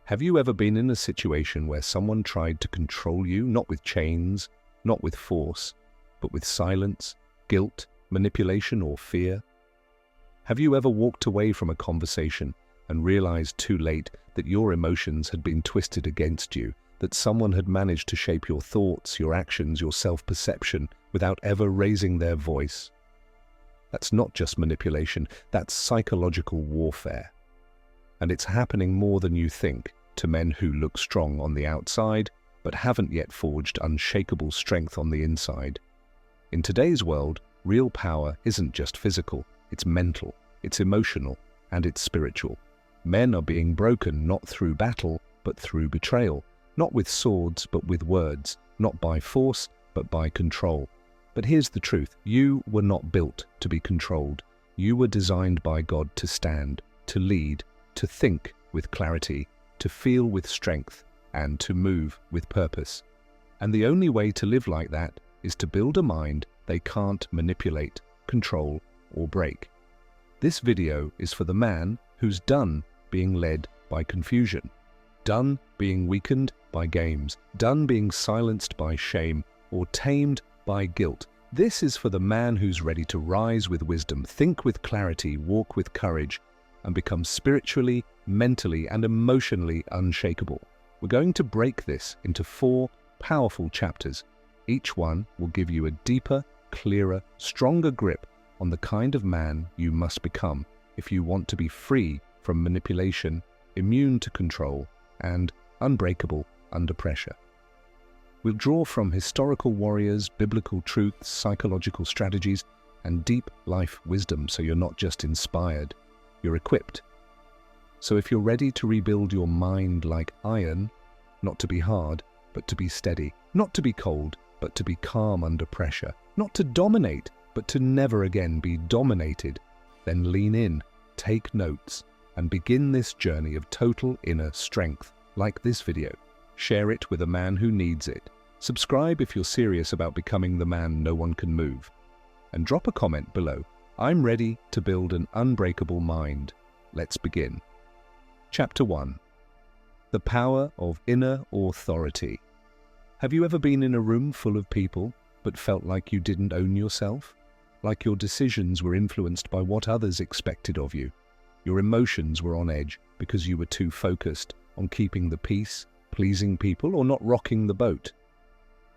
Have you ever been in a situation where someone tried to control you, not with chains, not with force, but with silence, guilt, manipulation, or fear? Have you ever walked away from a conversation and realized too late that your emotions had been twisted against you, that someone had managed to shape your thoughts, your actions, your self-perception without ever raising their voice? That's not just manipulation, that's psychological warfare. And it's happening more than you think to men who look strong on the outside, but haven't yet forged unshakable strength on the inside. In today's world, real power isn't just physical, it's mental, it's emotional, and it's spiritual. Men are being broken not through battle, but through betrayal, not with swords, but with words, not by force, but by control. But here's the truth, you were not built to be controlled. You were designed by God to stand, to lead, to think with clarity, to feel with strength, and to move with purpose. And the only way to live like that is to build a mind they can't manipulate, control, or break. This video is for the man who's done being led by confusion, done being weakened by games, done being silenced by shame, or tamed by guilt. This is for the man who's ready to rise with wisdom, think with clarity, walk with courage, and become spiritually, mentally, and emotionally unshakable. We're going to break this into 4 powerful chapters. Each one will give you a deeper, clearer, stronger grip on the kind of man you must become if you want to be free from manipulation, immune to control, and unbreakable under pressure. We'll draw from historical warriors, biblical truths, psychological strategies, and deep life wisdom so you're not just inspired, you're equipped. So if you're ready to rebuild your mind like iron, not to be hard, but to be steady, not to be cold, but to be calm under pressure, not to dominate, but to never again be dominated, then lean in, take notes, and begin this journey of total inner strength. Like this video, share it with a man who needs it. Subscribe if you're serious about becoming the man no one can move. And drop a comment below. I'm ready to build an unbreakable mind. Let's begin. Chapter 1. The Power of Inner Authority. Have you ever been in a room full of people, but felt like you didn't own yourself? Like your decisions were influenced by what others expected of you? Your emotions were on edge because you were too focused on keeping the peace, pleasing people, or not rocking the boat?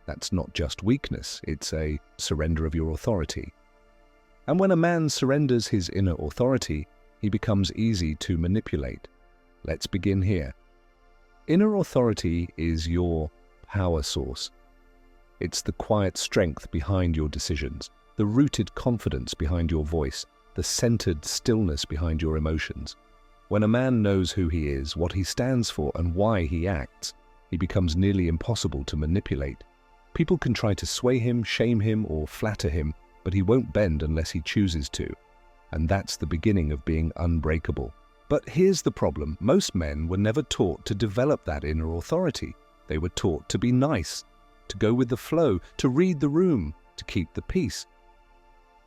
That's not just weakness, it's a surrender of your authority. And when a man surrenders his inner authority, he becomes easy to manipulate. Let's begin here. Inner authority is your power source. It's the quiet strength behind your decisions, the rooted confidence behind your voice, the centered stillness behind your emotions. When a man knows who he is, what he stands for, and why he acts, he becomes nearly impossible to manipulate. People can try to sway him, shame him, or flatter him, but he won't bend unless he chooses to. And that's the beginning of being unbreakable. But here's the problem. Most men were never taught to develop that inner authority. They were taught to be nice, to go with the flow, to read the room, to keep the peace.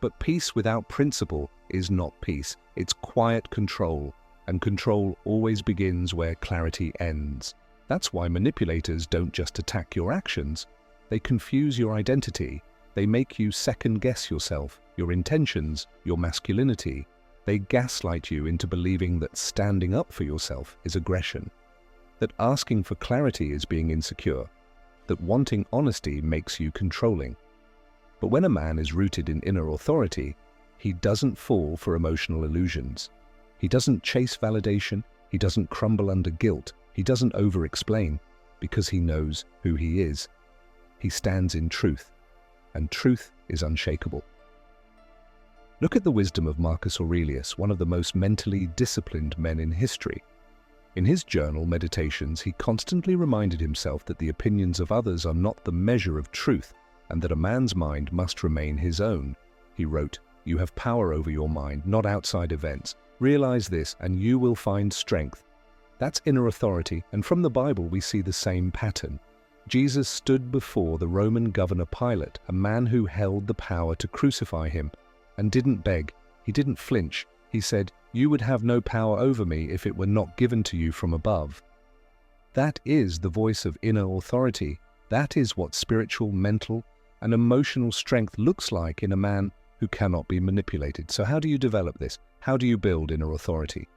But peace without principle is not peace. It's quiet control, and control always begins where clarity ends. That's why manipulators don't just attack your actions. They confuse your identity. They make you second-guess yourself, your intentions, your masculinity. They gaslight you into believing that standing up for yourself is aggression, that asking for clarity is being insecure, that wanting honesty makes you controlling. But when a man is rooted in inner authority, he doesn't fall for emotional illusions. He doesn't chase validation. He doesn't crumble under guilt. He doesn't over-explain because he knows who he is. He stands in truth, and truth is unshakable. Look at the wisdom of Marcus Aurelius, one of the most mentally disciplined men in history. In his journal Meditations, he constantly reminded himself that the opinions of others are not the measure of truth, and that a man's mind must remain his own. He wrote, "You have power over your mind, not outside events. Realize this, and you will find strength." That's inner authority, and from the Bible we see the same pattern. Jesus stood before the Roman governor Pilate, a man who held the power to crucify him, and didn't beg. He didn't flinch. He said, "You would have no power over me if it were not given to you from above." That is the voice of inner authority. That is what spiritual, mental, and emotional strength looks like in a man who cannot be manipulated. So how do you develop this? How do you build inner authority?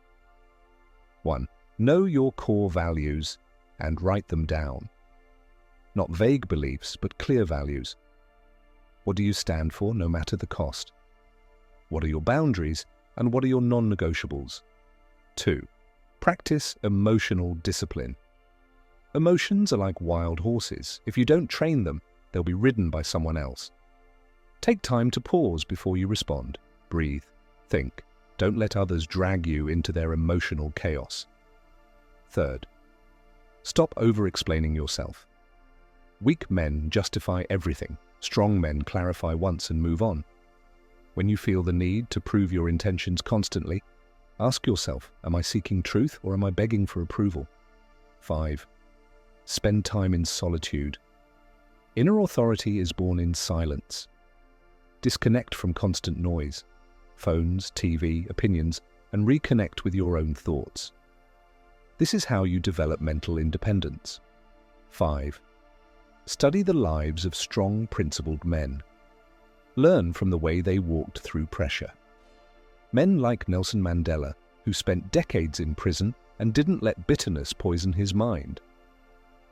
1. Know your core values and write them down. Not vague beliefs, but clear values. What do you stand for, no matter the cost? What are your boundaries, and what are your non-negotiables? 2. Practice emotional discipline. Emotions are like wild horses. If you don't train them, they'll be ridden by someone else. Take time to pause before you respond. Breathe. Think. Don't let others drag you into their emotional chaos. 3. Stop over-explaining yourself. Weak men justify everything. Strong men clarify once and move on. When you feel the need to prove your intentions constantly, ask yourself, am I seeking truth or am I begging for approval? 5. Spend time in solitude. Inner authority is born in silence. Disconnect from constant noise, phones, TV, opinions, and reconnect with your own thoughts. This is how you develop mental independence. 5. Study the lives of strong, principled men. Learn from the way they walked through pressure. Men like Nelson Mandela, who spent decades in prison and didn't let bitterness poison his mind.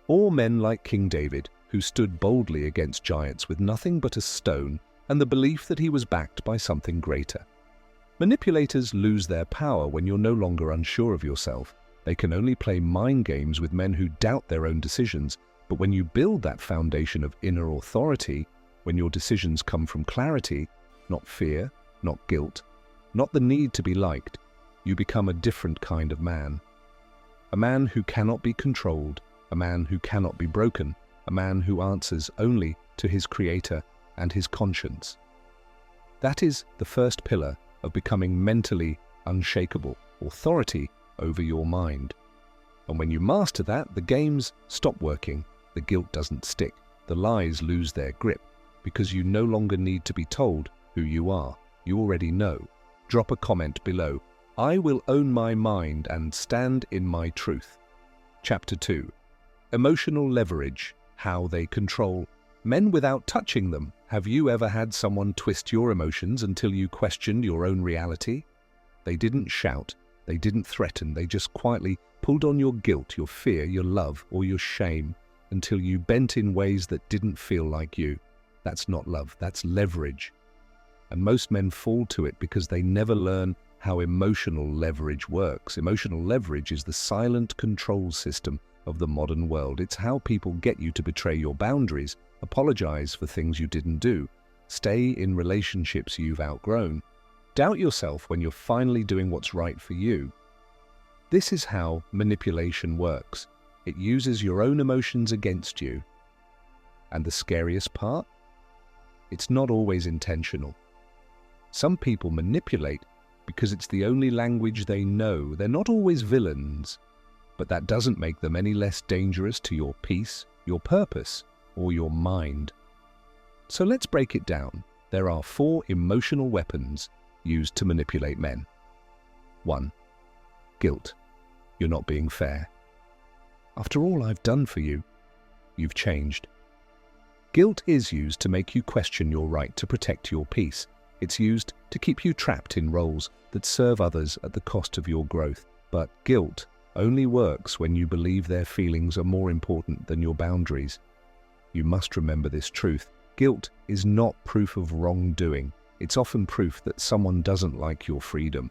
Or men like King David, who stood boldly against giants with nothing but a stone and the belief that he was backed by something greater. Manipulators lose their power when you're no longer unsure of yourself. They can only play mind games with men who doubt their own decisions, but when you build that foundation of inner authority, when your decisions come from clarity, not fear, not guilt, not the need to be liked, you become a different kind of man. A man who cannot be controlled, a man who cannot be broken, a man who answers only to his creator and his conscience. That is the first pillar of becoming mentally unshakable, authority over your mind. And when you master that, the games stop working, the guilt doesn't stick, the lies lose their grip, because you no longer need to be told who you are. You already know. Drop a comment below. I will own my mind and stand in my truth. Chapter 2. Emotional leverage, how they control men without touching them. Have you ever had someone twist your emotions until you questioned your own reality? They didn't shout, they didn't threaten, they just quietly pulled on your guilt, your fear, your love, or your shame until you bent in ways that didn't feel like you. That's not love, that's leverage. And most men fall to it because they never learn how emotional leverage works. Emotional leverage is the silent control system of the modern world. It's how people get you to betray your boundaries, apologize for things you didn't do, stay in relationships you've outgrown, doubt yourself when you're finally doing what's right for you. This is how manipulation works. It uses your own emotions against you. And the scariest part? It's not always intentional. Some people manipulate because it's the only language they know. They're not always villains, but that doesn't make them any less dangerous to your peace, your purpose, or your mind. So let's break it down. There are 4 emotional weapons used to manipulate men. 1. Guilt. You're not being fair. After all I've done for you, you've changed. Guilt is used to make you question your right to protect your peace. It's used to keep you trapped in roles that serve others at the cost of your growth. But guilt only works when you believe their feelings are more important than your boundaries. You must remember this truth. Guilt is not proof of wrongdoing. It's often proof that someone doesn't like your freedom.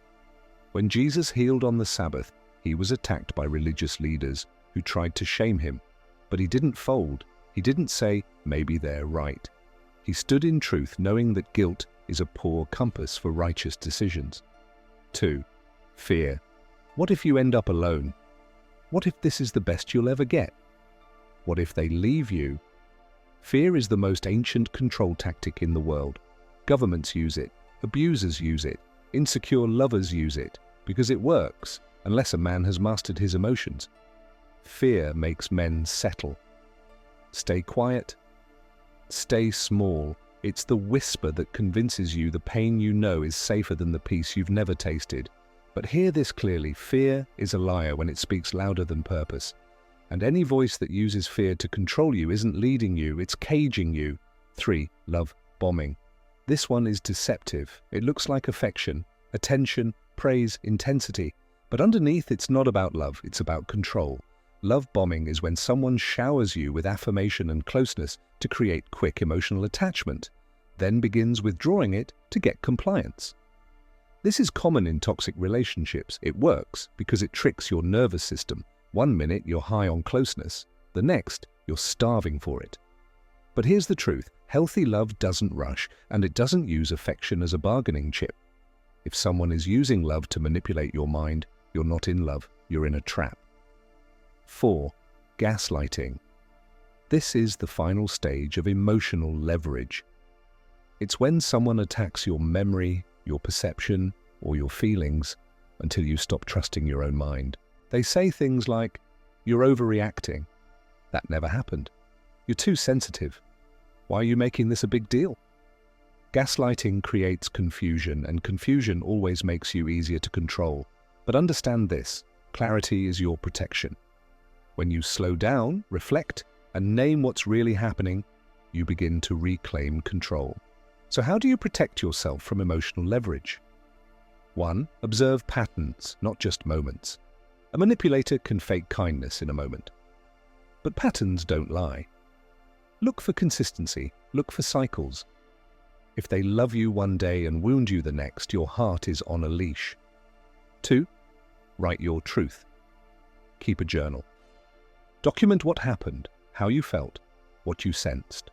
When Jesus healed on the Sabbath, he was attacked by religious leaders who tried to shame him. But he didn't fold. He didn't say, maybe they're right. He stood in truth, knowing that guilt is a poor compass for righteous decisions. 2. Fear. What if you end up alone? What if this is the best you'll ever get? What if they leave you? Fear is the most ancient control tactic in the world. Governments use it, abusers use it, insecure lovers use it, because it works, unless a man has mastered his emotions. Fear makes men settle. Stay quiet. Stay small. It's the whisper that convinces you the pain you know is safer than the peace you've never tasted. But hear this clearly, fear is a liar when it speaks louder than purpose. And any voice that uses fear to control you isn't leading you, it's caging you. 3. Love bombing. This one is deceptive. It looks like affection, attention, praise, intensity. But underneath, it's not about love, it's about control. Love bombing is when someone showers you with affirmation and closeness to create quick emotional attachment, then begins withdrawing it to get compliance. This is common in toxic relationships. It works because it tricks your nervous system. One minute you're high on closeness, the next you're starving for it. But here's the truth, healthy love doesn't rush, and it doesn't use affection as a bargaining chip. If someone is using love to manipulate your mind, you're not in love, you're in a trap. 4. Gaslighting. This is the final stage of emotional leverage. It's when someone attacks your memory, your perception, or your feelings until you stop trusting your own mind. They say things like, "You're overreacting. That never happened. You're too sensitive. Why are you making this a big deal?" Gaslighting creates confusion, and confusion always makes you easier to control. But understand this, clarity is your protection. When you slow down, reflect, and name what's really happening, you begin to reclaim control. So how do you protect yourself from emotional leverage? 1. Observe patterns, not just moments. A manipulator can fake kindness in a moment. But patterns don't lie. Look for consistency, look for cycles. If they love you one day and wound you the next, your heart is on a leash. 2. Write your truth. Keep a journal. Document what happened, how you felt, what you sensed.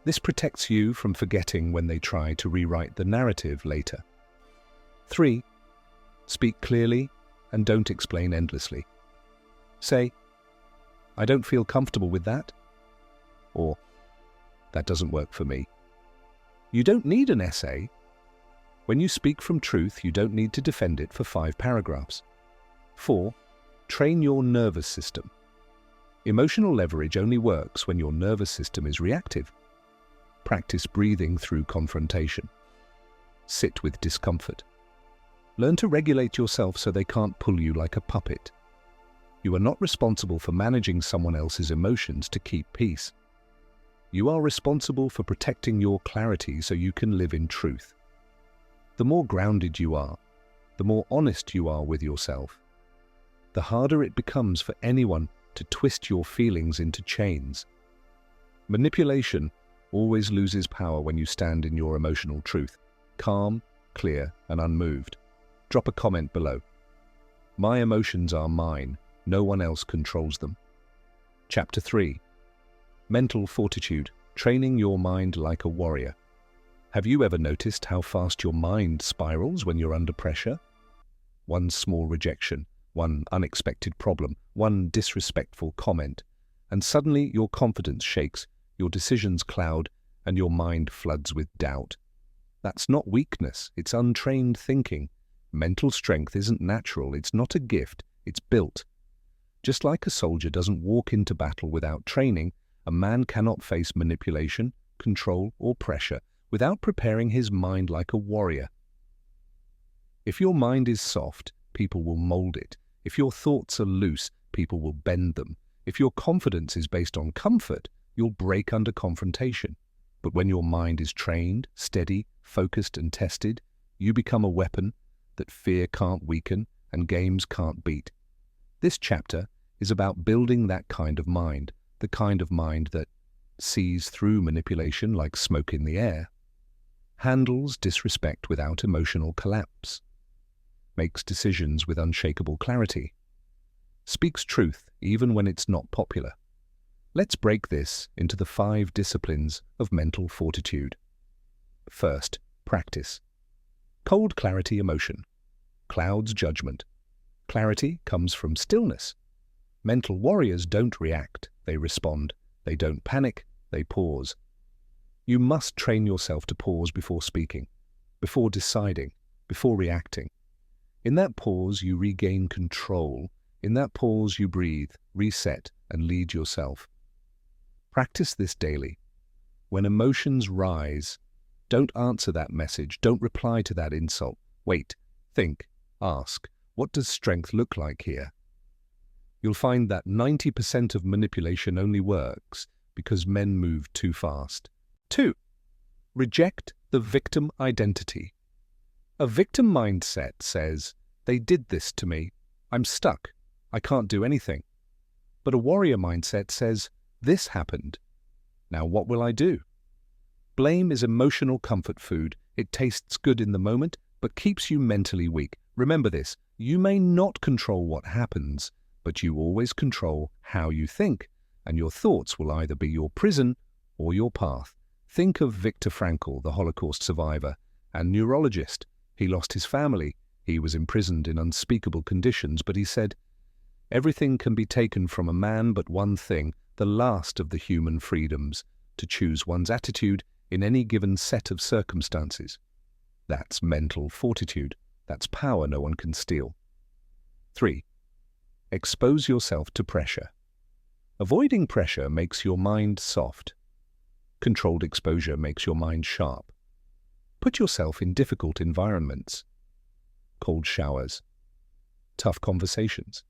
This protects you from forgetting when they try to rewrite the narrative later. 3. Speak clearly and don't explain endlessly. Say, "I don't feel comfortable with that," or "That doesn't work for me." You don't need an essay. When you speak from truth, you don't need to defend it for 5 paragraphs. 4. Train your nervous system. Emotional leverage only works when your nervous system is reactive. Practice breathing through confrontation. Sit with discomfort. Learn to regulate yourself so they can't pull you like a puppet. You are not responsible for managing someone else's emotions to keep peace. You are responsible for protecting your clarity so you can live in truth. The more grounded you are, the more honest you are with yourself, the harder it becomes for anyone to twist your feelings into chains. Manipulation always loses power when you stand in your emotional truth, calm, clear, and unmoved. Drop a comment below. My emotions are mine. No one else controls them. Chapter 3. Mental fortitude, training your mind like a warrior. Have you ever noticed how fast your mind spirals when you're under pressure? One small rejection, one unexpected problem, one disrespectful comment, and suddenly your confidence shakes, your decisions cloud, and your mind floods with doubt. That's not weakness, it's untrained thinking. Mental strength isn't natural, it's not a gift, it's built. Just like a soldier doesn't walk into battle without training, a man cannot face manipulation, control, or pressure without preparing his mind like a warrior. If your mind is soft, people will mold it. If your thoughts are loose, people will bend them. If your confidence is based on comfort, you'll break under confrontation. But when your mind is trained, steady, focused, and tested, you become a weapon that fear can't weaken and games can't beat. This chapter is about building that kind of mind, the kind of mind that sees through manipulation like smoke in the air, handles disrespect without emotional collapse, makes decisions with unshakable clarity, speaks truth even when it's not popular. Let's break this into the 5 disciplines of mental fortitude. First, practice. Cold clarity emotion. Clouds judgment. Clarity comes from stillness. Mental warriors don't react, they respond. They don't panic, they pause. You must train yourself to pause before speaking, before deciding, before reacting. In that pause, you regain control. In that pause, you breathe, reset, and lead yourself. Practice this daily. When emotions rise, don't answer that message, don't reply to that insult. Wait, think, ask, what does strength look like here? you'll find that 90% of manipulation only works because men move too fast. 2. Reject the victim identity. A victim mindset says, "They did this to me. I'm stuck. I can't do anything." But a warrior mindset says, "This happened. Now what will I do?" Blame is emotional comfort food. It tastes good in the moment, but keeps you mentally weak. Remember this, you may not control what happens, but you always control how you think, and your thoughts will either be your prison or your path. Think of Viktor Frankl, the Holocaust survivor and neurologist. He lost his family. He was imprisoned in unspeakable conditions, but he said, "Everything can be taken from a man but one thing, the last of the human freedoms, to choose one's attitude in any given set of circumstances." That's mental fortitude. That's power no one can steal. 3. Expose yourself to pressure. Avoiding pressure makes your mind soft. Controlled exposure makes your mind sharp. Put yourself in difficult environments. Cold showers, tough conversations,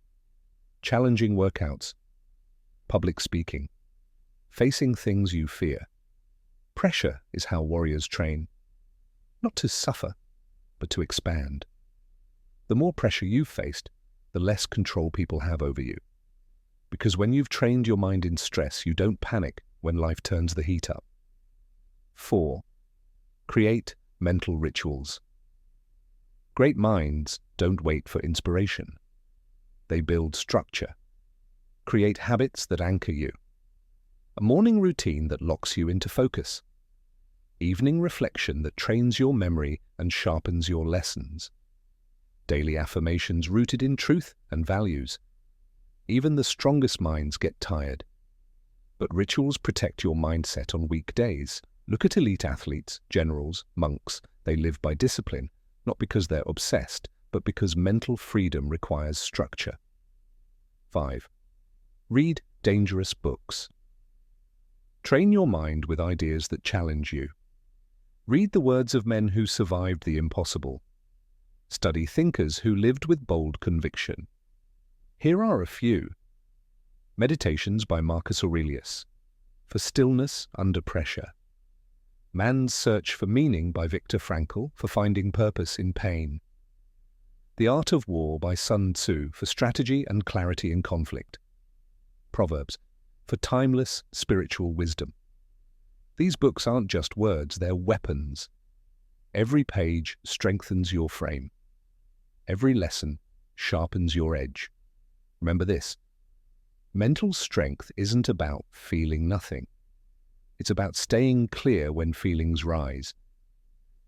challenging workouts, public speaking, facing things you fear. Pressure is how warriors train, not to suffer, but to expand. The more pressure you've faced, the less control people have over you. Because when you've trained your mind in stress, you don't panic when life turns the heat up. 4. Create mental rituals. Great minds don't wait for inspiration. They build structure. Create habits that anchor you. A morning routine that locks you into focus. Evening reflection that trains your memory and sharpens your lessons. Daily affirmations rooted in truth and values. Even the strongest minds get tired. But rituals protect your mindset on weak days. Look at elite athletes, generals, monks. They live by discipline, not because they're obsessed, but because mental freedom requires structure. 5. Read dangerous books. Train your mind with ideas that challenge you. Read the words of men who survived the impossible. Study thinkers who lived with bold conviction. Here are a few. Meditations by Marcus Aurelius. For Stillness Under Pressure. Man's Search for Meaning by Viktor Frankl, for finding purpose in pain. The Art of War by Sun Tzu, for strategy and clarity in conflict. Proverbs, for timeless spiritual wisdom. These books aren't just words, they're weapons. Every page strengthens your frame. Every lesson sharpens your edge. Remember this, mental strength isn't about feeling nothing. It's about staying clear when feelings rise.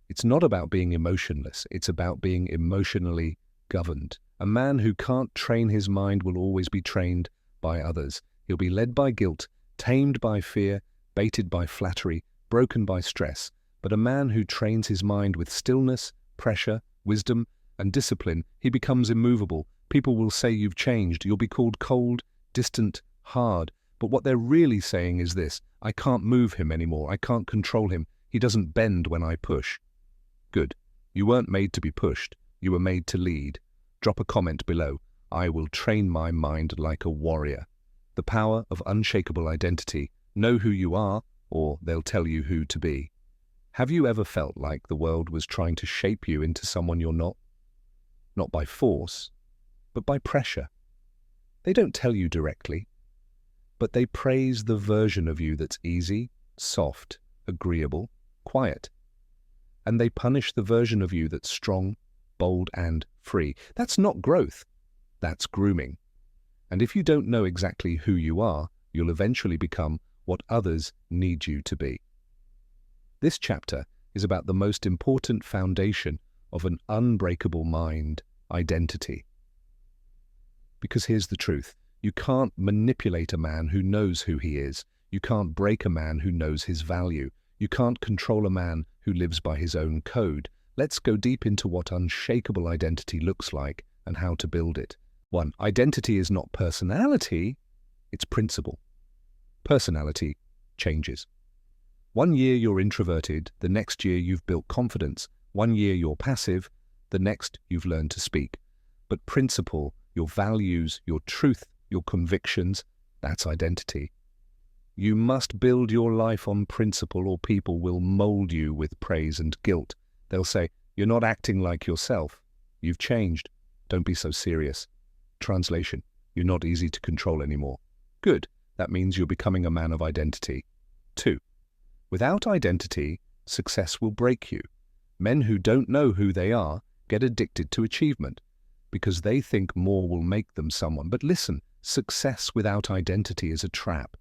It's not about being emotionless, it's about being emotionally governed. A man who can't train his mind will always be trained by others. He'll be led by guilt, tamed by fear, baited by flattery, broken by stress. But a man who trains his mind with stillness, pressure, wisdom, and discipline, he becomes immovable. People will say you've changed. You'll be called cold, distant, hard. But what they're really saying is this: I can't move him anymore. I can't control him. He doesn't bend when I push. Good. You weren't made to be pushed. You were made to lead. Drop a comment below. I will train my mind like a warrior. The power of unshakable identity. Know who you are, or they'll tell you who to be. Have you ever felt like the world was trying to shape you into someone you're not? Not by force, but by pressure. They don't tell you directly, but they praise the version of you that's easy, soft, agreeable, quiet. And they punish the version of you that's strong, bold, and free. That's not growth. That's grooming. And if you don't know exactly who you are, you'll eventually become what others need you to be. This chapter is about the most important foundation of an unbreakable mind, identity. Because here's the truth. You can't manipulate a man who knows who he is. You can't break a man who knows his value. You can't control a man who lives by his own code. Let's go deep into what unshakable identity looks like and how to build it. 1. Identity is not personality, it's principle. Personality changes. 1 year you're introverted, the next year you've built confidence. 1 year you're passive, the next you've learned to speak. But principle, your values, your truth your convictions, that's identity. You must build your life on principle or people will mold you with praise and guilt. They'll say, "You're not acting like yourself. You've changed. Don't be so serious." Translation, you're not easy to control anymore. Good, that means you're becoming a man of identity. 2. Without identity, success will break you. Men who don't know who they are get addicted to achievement because they think more will make them someone. But listen, success without identity is a trap.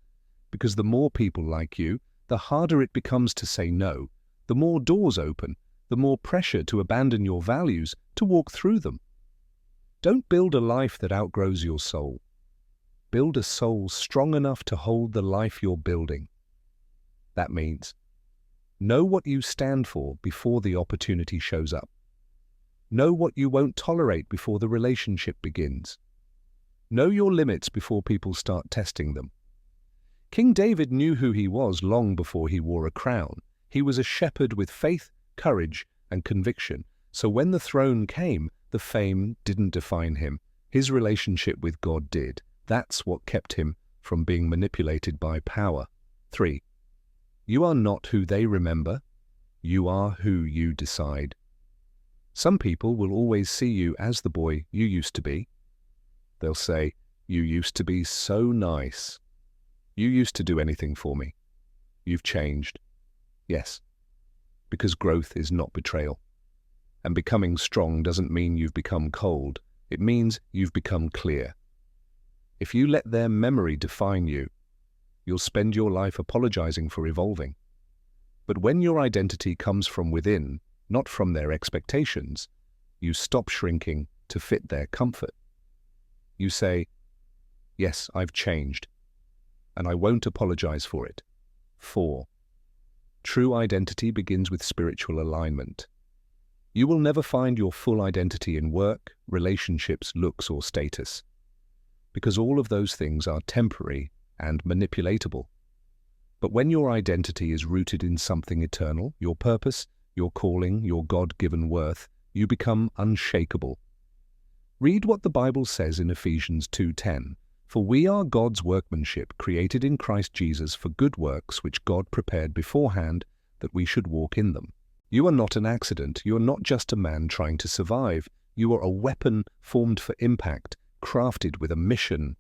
Because the more people like you, the harder it becomes to say no, the more doors open, the more pressure to abandon your values, to walk through them. Don't build a life that outgrows your soul. Build a soul strong enough to hold the life you're building. That means, know what you stand for before the opportunity shows up. Know what you won't tolerate before the relationship begins. Know your limits before people start testing them. King David knew who he was long before he wore a crown. He was a shepherd with faith, courage, and conviction. So when the throne came, the fame didn't define him. His relationship with God did. That's what kept him from being manipulated by power. 3. You are not who they remember. You are who you decide. Some people will always see you as the boy you used to be. They'll say, "You used to be so nice. You used to do anything for me. You've changed." Yes, because growth is not betrayal. And becoming strong doesn't mean you've become cold. It means you've become clear. If you let their memory define you, you'll spend your life apologizing for evolving. But when your identity comes from within, not from their expectations, you stop shrinking to fit their comfort. You say, "Yes, I've changed, and I won't apologize for it." 4. True identity begins with spiritual alignment. You will never find your full identity in work, relationships, looks, or status, because all of those things are temporary and manipulatable. But when your identity is rooted in something eternal, your purpose, your calling, your God-given worth, you become unshakable. Read what the Bible says in Ephesians 2:10. "For we are God's workmanship, created in Christ Jesus for good works, which God prepared beforehand that we should walk in them." You are not an accident. You are not just a man trying to survive. You are a weapon formed for impact, crafted with a mission.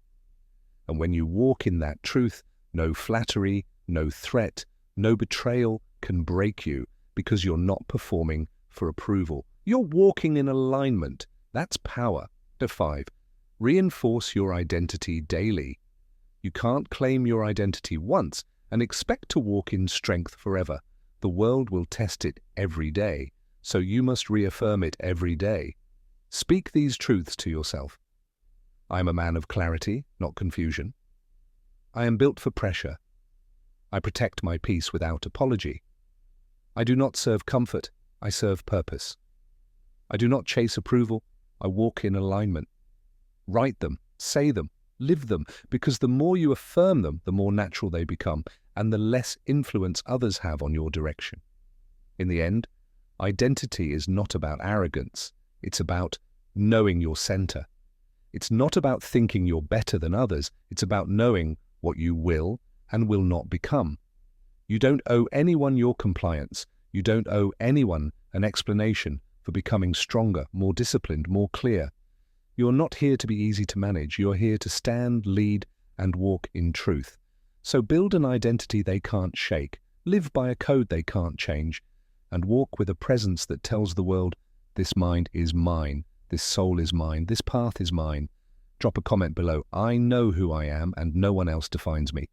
And when you walk in that truth, no flattery, no threat, no betrayal can break you, because you're not performing for approval. You're walking in alignment. That's power. 5. Reinforce your identity daily. You can't claim your identity once and expect to walk in strength forever. The world will test it every day, so you must reaffirm it every day. Speak these truths to yourself. I am a man of clarity, not confusion. I am built for pressure. I protect my peace without apology. I do not serve comfort, I serve purpose. I do not chase approval, I walk in alignment. Write them, say them, live them, because the more you affirm them, the more natural they become, and the less influence others have on your direction. In the end, identity is not about arrogance. It's about knowing your center. It's not about thinking you're better than others. It's about knowing what you will and will not become. You don't owe anyone your compliance. You don't owe anyone an explanation for becoming stronger, more disciplined, more clear. You're not here to be easy to manage. You're here to stand, lead, and walk in truth. So build an identity they can't shake, live by a code they can't change, and walk with a presence that tells the world, this mind is mine, this soul is mine, this path is mine. Drop a comment below. I know who I am and no one else defines me.